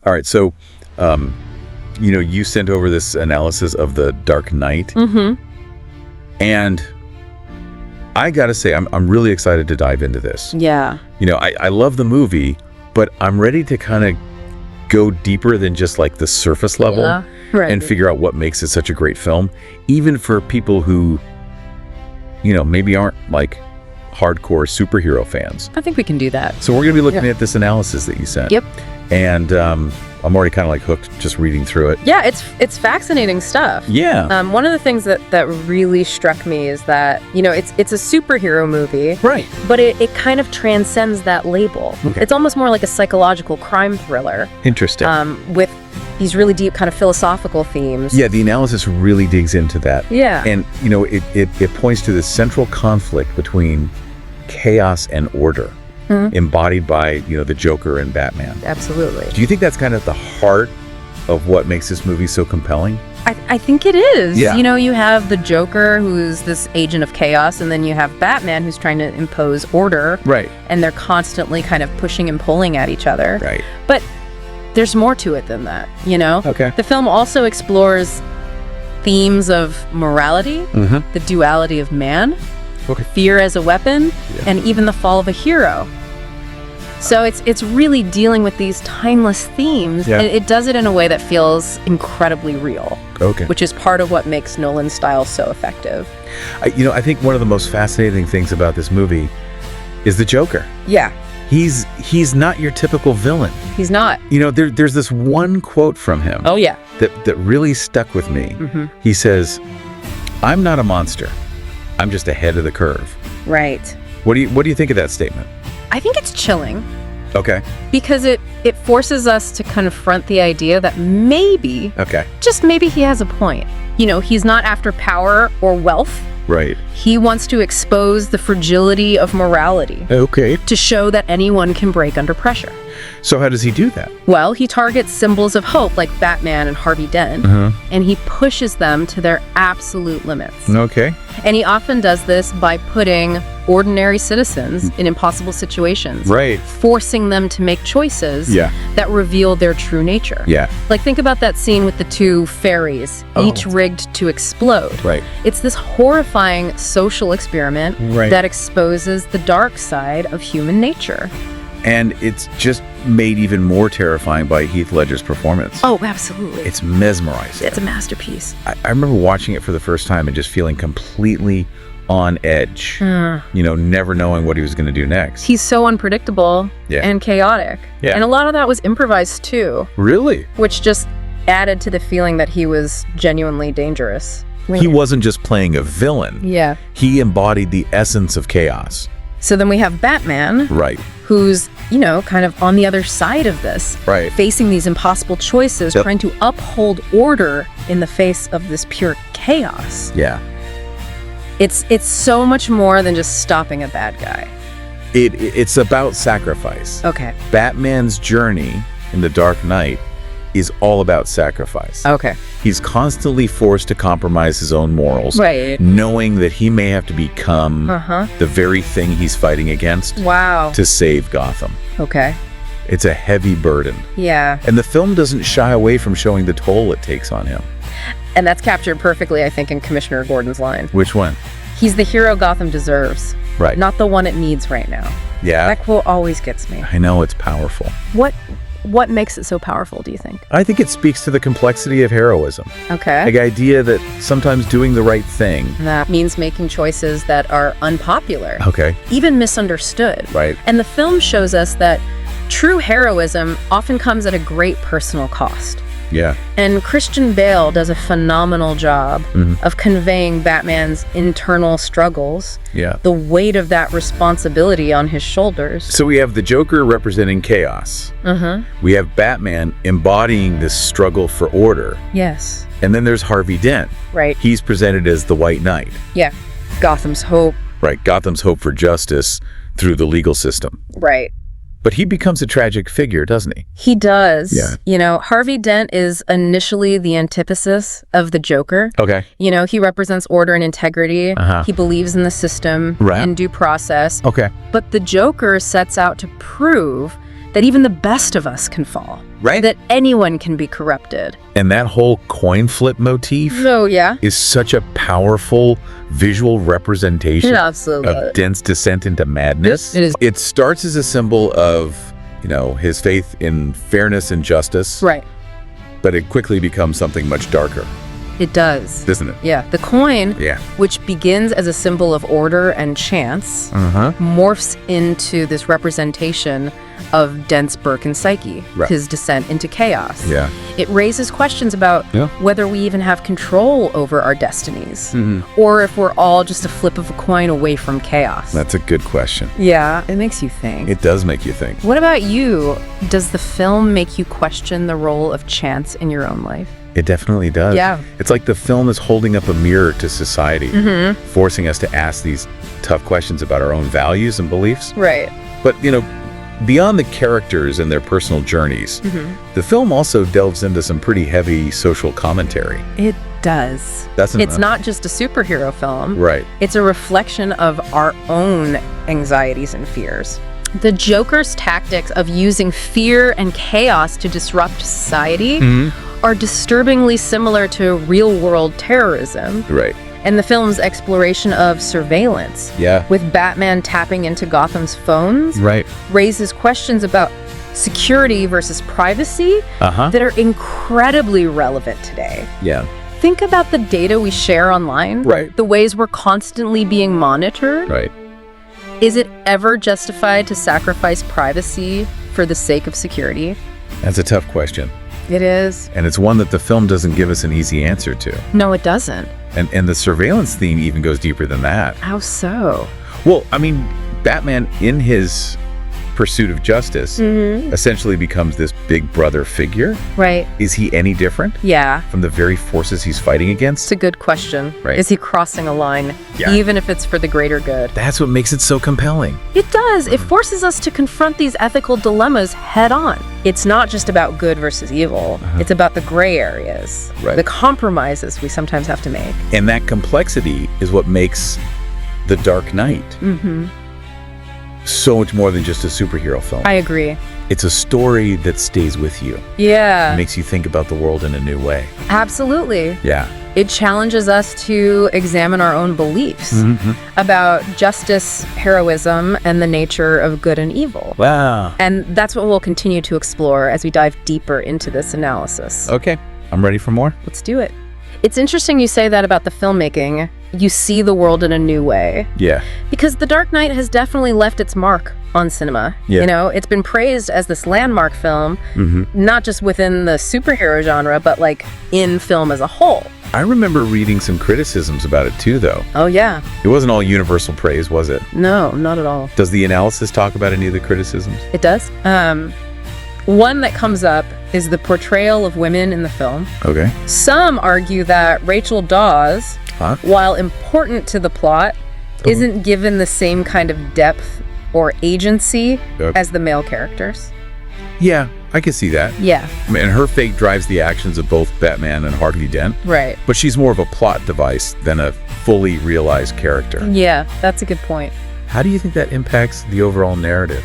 All right, so, you sent over this analysis of The Dark Knight. Mm-hmm. And I gotta say, I'm really excited to dive into this. Yeah. I love the movie, but I'm ready to kind of go deeper than just like the surface level and figure out what makes it such a great film, even for people who, maybe aren't like hardcore superhero fans. I think we can do that. So we're going to be looking at this analysis that you sent. Yep. And I'm already kind of like hooked just reading through it. Yeah, it's fascinating stuff. Yeah. One of the things that really struck me is that, it's a superhero movie. Right. But it kind of transcends that label. Okay. It's almost more like a psychological crime thriller. Interesting. With these really deep kind of philosophical themes. Yeah, the analysis really digs into that. Yeah. And, it points to this central conflict between chaos and order. Mm-hmm. Embodied by, the Joker and Batman. Absolutely. Do you think that's kind of the heart of what makes this movie so compelling? I think it is. Yeah. You have the Joker, who's this agent of chaos, and then you have Batman, who's trying to impose order. Right. And they're constantly kind of pushing and pulling at each other. Right. But there's more to it than that, Okay. The film also explores themes of morality, the duality of man, fear as a weapon, and even the fall of a hero. So it's really dealing with these timeless themes, and it does it in a way that feels incredibly real. Okay. Which is part of what makes Nolan's style so effective. I think one of the most fascinating things about this movie is the Joker. Yeah. He's not your typical villain. He's not. There's this one quote from him. Oh, yeah. That really stuck with me. Mm-hmm. He says, "I'm not a monster. I'm just ahead of the curve." Right. What do you think of that statement? I think it's chilling. Okay. Because it forces us to confront the idea that maybe, just maybe he has a point. He's not after power or wealth. Right. He wants to expose the fragility of morality. Okay. To show that anyone can break under pressure. So how does he do that? Well, he targets symbols of hope like Batman and Harvey Dent, and he pushes them to their absolute limits. Okay. And he often does this by putting ordinary citizens in impossible situations. Right. Forcing them to make choices that reveal their true nature. Yeah. Like, think about that scene with the two fairies, each rigged to explode. Right. It's this horrifying social experiment that exposes the dark side of human nature. And it's just made even more terrifying by Heath Ledger's performance. Oh, absolutely. It's mesmerizing. It's a masterpiece. I remember watching it for the first time and just feeling completely on edge, never knowing what he was going to do next. He's so unpredictable and chaotic. Yeah. And a lot of that was improvised too. Really? Which just added to the feeling that he was genuinely dangerous. He wasn't just playing a villain. Yeah. He embodied the essence of chaos. So then we have Batman. Right. Who's, kind of on the other side of this. Right. Facing these impossible choices, trying to uphold order in the face of this pure chaos. Yeah. It's so much more than just stopping a bad guy. It's about sacrifice. Okay. Batman's journey in The Dark Knight is all about sacrifice. Okay. He's constantly forced to compromise his own morals, knowing that he may have to become the very thing he's fighting against to save Gotham. Okay. It's a heavy burden. Yeah. And the film doesn't shy away from showing the toll it takes on him. And that's captured perfectly, I think, in Commissioner Gordon's line. Which one? He's the hero Gotham deserves. Right. Not the one it needs right now. Yeah. That quote always gets me. I know, it's powerful. What makes it so powerful, do you think? I think it speaks to the complexity of heroism. Okay. The idea that sometimes doing the right thing. That means making choices that are unpopular. Okay. Even misunderstood. Right. And the film shows us that true heroism often comes at a great personal cost. Yeah. And Christian Bale does a phenomenal job of conveying Batman's internal struggles, the weight of that responsibility on his shoulders. So we have the Joker representing chaos. We have Batman embodying this struggle for order. Yes. And then there's Harvey Dent. Right. He's presented as the White Knight. Yeah. Gotham's hope. Right. Gotham's hope for justice through the legal system. Right. But he becomes a tragic figure, doesn't he? He does. Yeah. Harvey Dent is initially the antithesis of the Joker. Okay. He represents order and integrity. He believes in the system and due process. Okay. But the Joker sets out to prove that even the best of us can fall. Right. That anyone can be corrupted. And that whole coin flip motif is such a powerful visual representation of Dent's descent into madness. It starts as a symbol of, his faith in fairness and justice. Right. But it quickly becomes something much darker. It does. Doesn't it? Yeah. The coin, which begins as a symbol of order and chance, morphs into this representation of Dent's broken psyche, his descent into chaos. Yeah. It raises questions about whether we even have control over our destinies, or if we're all just a flip of a coin away from chaos. That's a good question. Yeah, it makes you think. It does make you think. What about you? Does the film make you question the role of chance in your own life? It definitely does. Yeah. It's like the film is holding up a mirror to society, forcing us to ask these tough questions about our own values and beliefs. Right. But, beyond the characters and their personal journeys, the film also delves into some pretty heavy social commentary. It does. It's not just a superhero film. Right. It's a reflection of our own anxieties and fears. The Joker's tactics of using fear and chaos to disrupt society are disturbingly similar to real-world terrorism. Right. And the film's exploration of surveillance, with Batman tapping into Gotham's phones, raises questions about security versus privacy that are incredibly relevant today. Yeah. Think about the data we share online, the ways we're constantly being monitored. Right. Is it ever justified to sacrifice privacy for the sake of security? That's a tough question. It is. And it's one that the film doesn't give us an easy answer to. No, it doesn't. And the surveillance theme even goes deeper than that. How so? Well, I mean, Batman, in his pursuit of justice, essentially becomes this big brother figure. Right. Is he any different? Yeah. From the very forces he's fighting against? It's a good question. Right. Is he crossing a line, even if it's for the greater good? That's what makes it so compelling. It does. It forces us to confront these ethical dilemmas head on. It's not just about good versus evil. It's about the gray areas, the compromises we sometimes have to make. And that complexity is what makes The Dark Knight so much more than just a superhero film. I agree. It's a story that stays with you. Yeah. It makes you think about the world in a new way. Absolutely. Yeah. It challenges us to examine our own beliefs about justice, heroism, and the nature of good and evil. Wow. And that's what we'll continue to explore as we dive deeper into this analysis. Okay. I'm ready for more. Let's do it. It's interesting you say that about the filmmaking. You see the world in a new way. Yeah. Because The Dark Knight has definitely left its mark on cinema. Yeah. It's been praised as this landmark film, not just within the superhero genre, but like in film as a whole. I remember reading some criticisms about it too, though. Oh, yeah. It wasn't all universal praise, was it? No, not at all. Does the analysis talk about any of the criticisms? It does. One that comes up is the portrayal of women in the film. Okay. Some argue that Rachel Dawes, while important to the plot, isn't given the same kind of depth or agency as the male characters. Yeah, I can see that. Yeah. I mean, her fate drives the actions of both Batman and Harvey Dent. Right. But she's more of a plot device than a fully realized character. Yeah, that's a good point. How do you think that impacts the overall narrative?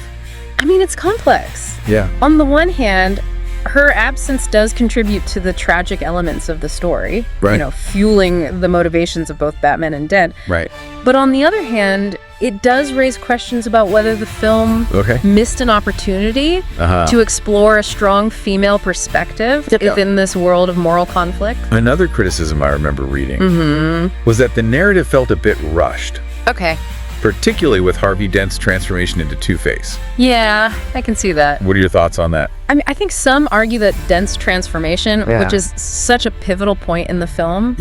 I mean, it's complex. Yeah. On the one hand, her absence does contribute to the tragic elements of the story, right. Fueling the motivations of both Batman and Dent. Right. But on the other hand, it does raise questions about whether the film missed an opportunity to explore a strong female perspective within this world of moral conflict. Another criticism I remember reading was that the narrative felt a bit rushed. Okay. Particularly with Harvey Dent's transformation into Two-Face. Yeah, I can see that. What are your thoughts on that? I mean, I think some argue that Dent's transformation, which is such a pivotal point in the film,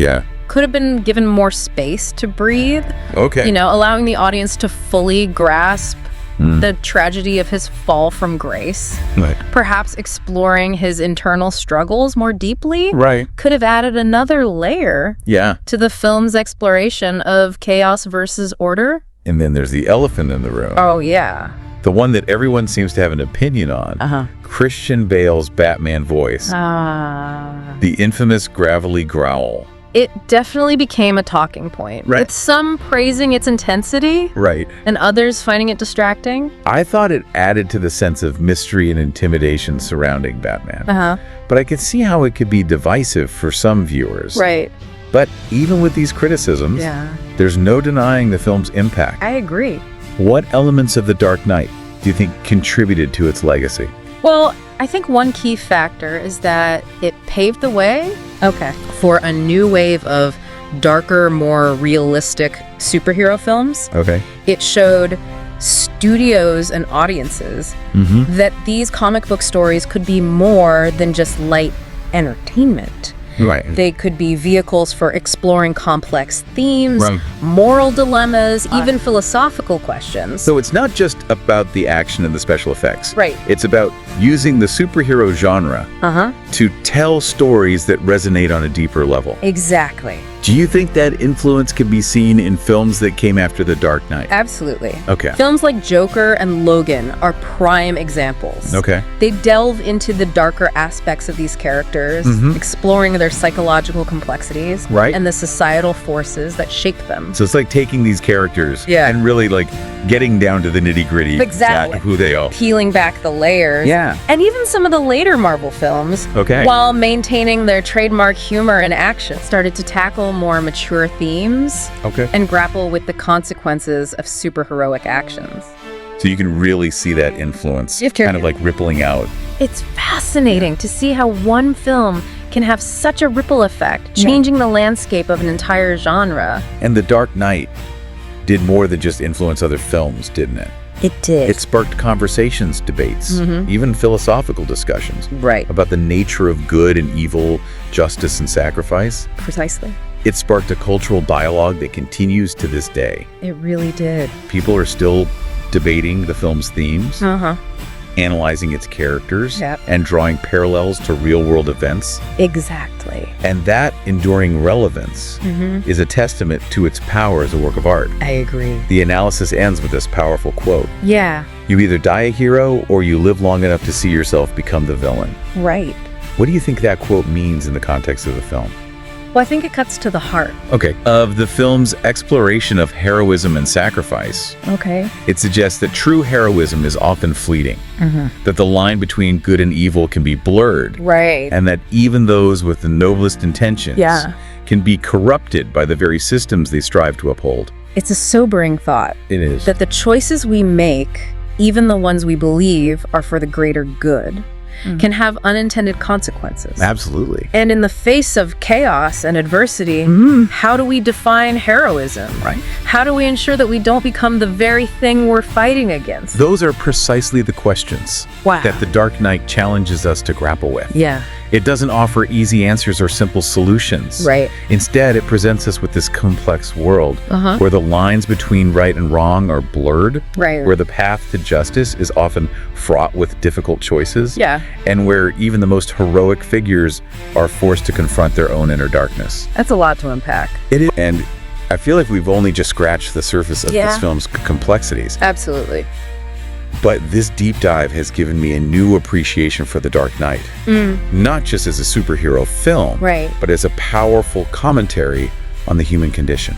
could have been given more space to breathe. Okay. Allowing the audience to fully grasp the tragedy of his fall from grace. Right. Perhaps exploring his internal struggles more deeply. Right. Could have added another layer to the film's exploration of chaos versus order. And then there's the elephant in the room. Oh, yeah. The one that everyone seems to have an opinion on. Christian Bale's Batman voice. The infamous gravelly growl. It definitely became a talking point. Right. With some praising its intensity. Right. And others finding it distracting. I thought it added to the sense of mystery and intimidation surrounding Batman. But I could see how it could be divisive for some viewers. Right. But even with these criticisms, there's no denying the film's impact. I agree. What elements of The Dark Knight do you think contributed to its legacy? Well, I think one key factor is that it paved the way for a new wave of darker, more realistic superhero films. It showed studios and audiences that these comic book stories could be more than just light entertainment. They could be vehicles for exploring complex themes, moral dilemmas, even philosophical questions. So it's not just about the action and the special effects. Right. It's about using the superhero genre to tell stories that resonate on a deeper level. Exactly. Do you think that influence can be seen in films that came after The Dark Knight? Absolutely. Okay. Films like Joker and Logan are prime examples. Okay. They delve into the darker aspects of these characters, exploring their psychological complexities and the societal forces that shape them. So it's like taking these characters and really like getting down to the nitty-gritty Exactly. of who they are. Peeling back the layers. And even some of the later Marvel films, while maintaining their trademark humor and action, started to tackle more mature themes and grapple with the consequences of superheroic actions. So you can really see that influence kind of like rippling out. It's fascinating to see how one film can have such a ripple effect, changing the landscape of an entire genre. And The Dark Knight did more than just influence other films, didn't it? It did. It sparked conversations, debates, even philosophical discussions about the nature of good and evil, justice and sacrifice. Precisely. It sparked a cultural dialogue that continues to this day. It really did. People are still debating the film's themes, analyzing its characters, and drawing parallels to real-world events. Exactly. And that enduring relevance is a testament to its power as a work of art. I agree. The analysis ends with this powerful quote. You either die a hero or you live long enough to see yourself become the villain. Right. What do you think that quote means in the context of the film? Well, I think it cuts to the heart. Of the film's exploration of heroism and sacrifice. It suggests that true heroism is often fleeting, that the line between good and evil can be blurred, and that even those with the noblest intentions can be corrupted by the very systems they strive to uphold. It's a sobering thought. It is. That the choices we make, even the ones we believe are for the greater good, can have unintended consequences. Absolutely. And in the face of chaos and adversity, how do we define heroism? How do we ensure that we don't become the very thing we're fighting against? Those are precisely the questions that The Dark Knight challenges us to grapple with. It doesn't offer easy answers or simple solutions. Instead, it presents us with this complex world where the lines between right and wrong are blurred, where the path to justice is often fraught with difficult choices, and where even the most heroic figures are forced to confront their own inner darkness. That's a lot to unpack. It is. And I feel like we've only just scratched the surface of this film's complexities. Absolutely. But this deep dive has given me a new appreciation for The Dark Knight. Not just as a superhero film, but as a powerful commentary on the human condition.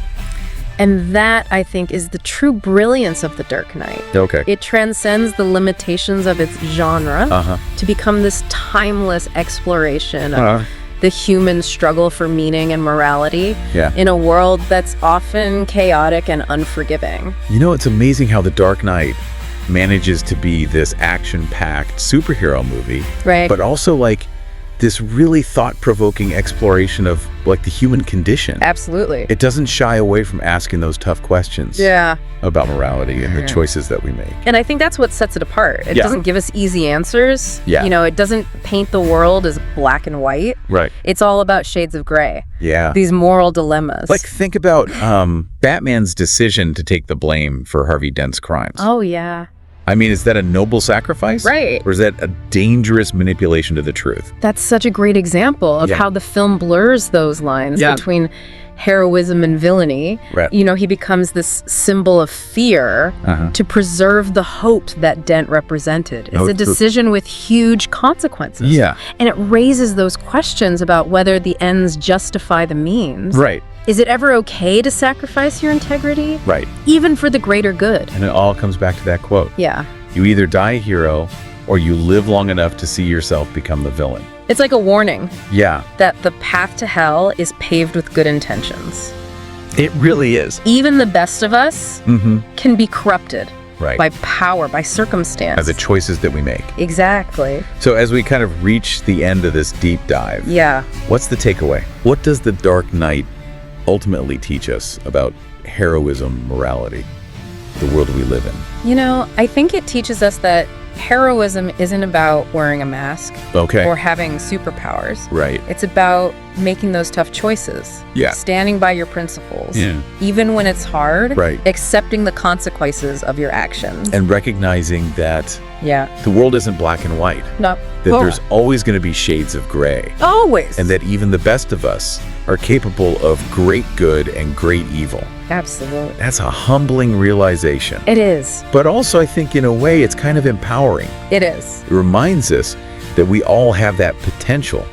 And that, I think, is the true brilliance of The Dark Knight. It transcends the limitations of its genre to become this timeless exploration of the human struggle for meaning and morality in a world that's often chaotic and unforgiving. You know, it's amazing how The Dark Knight manages to be this action-packed superhero movie, but also like this really thought-provoking exploration of like the human condition. Absolutely. It doesn't shy away from asking those tough questions about morality and the choices that we make. And I think that's what sets it apart. It doesn't give us easy answers. You know, it doesn't paint the world as black and white. It's all about shades of gray. These moral dilemmas. Like think about Batman's decision to take the blame for Harvey Dent's crimes. I mean, is that a noble sacrifice? Right. Or is that a dangerous manipulation to the truth? That's such a great example of how the film blurs those lines between heroism and villainy. Right. You know, he becomes this symbol of fear to preserve the hope that Dent represented. It's a decision with huge consequences. Yeah. And it raises those questions about whether the ends justify the means. Right. Is it ever okay to sacrifice your integrity? Right. Even for the greater good. And it all comes back to that quote. Yeah. You either die a hero or you live long enough to see yourself become the villain. It's like a warning Yeah. that the path to hell is paved with good intentions. It really is. Even the best of us can be corrupted Right. by power, by circumstance. By the choices that we make. Exactly. So as we kind of reach the end of this deep dive, Yeah. what's the takeaway? What does The Dark Knight ultimately teach us about heroism, morality, the world we live in? You know, I think it teaches us that heroism isn't about wearing a mask Okay. or having superpowers. Right. It's about making those tough choices. Yeah. Standing by your principles. Yeah. Even when it's hard. Right. Accepting the consequences of your actions. And recognizing that Yeah. the world isn't black and white. No. That there's always going to be shades of gray. Always. And that even the best of us are capable of great good and great evil. Absolutely. That's a humbling realization. It is. But also, I think, in a way, it's kind of empowering. It is. It reminds us that we all have that potential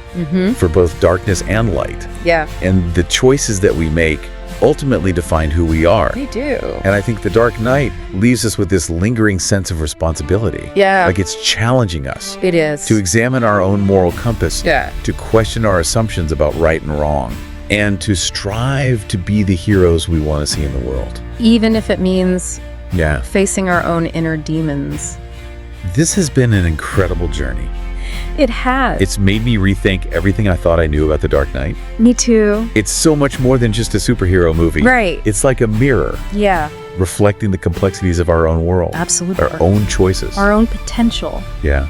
for both darkness and light. Yeah. And the choices that we make ultimately define who we are. They do. And I think The Dark Knight leaves us with this lingering sense of responsibility. Yeah. Like it's challenging us It is. to examine our own moral compass, Yeah. to question our assumptions about right and wrong, and to strive to be the heroes we want to see in the world. Even if it means Yeah. facing our own inner demons. This has been an incredible journey. It has. It's made me rethink everything I thought I knew about The Dark Knight. Me too. It's so much more than just a superhero movie. Right. It's like a mirror Yeah. reflecting the complexities of our own world. Absolutely. Our own choices. Our own potential. Yeah.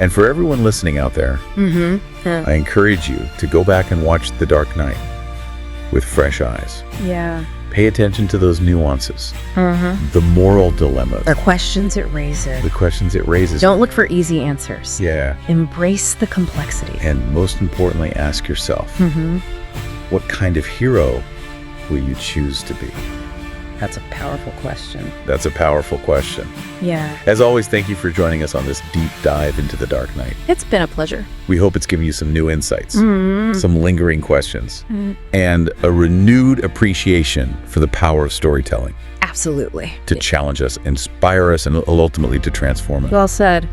And for everyone listening out there, I encourage you to go back and watch The Dark Knight with fresh eyes. Yeah. Pay attention to those nuances, the moral dilemmas, The questions it raises. the questions it raises. Don't look for easy answers. Yeah. Embrace the complexity. And most importantly, ask yourself, what kind of hero will you choose to be? That's a powerful question. That's a powerful question. Yeah. As always, thank you for joining us on this deep dive into The Dark Knight. It's been a pleasure. We hope it's given you some new insights, some lingering questions, and a renewed appreciation for the power of storytelling Absolutely. to challenge us, inspire us, and ultimately to transform us. Well said.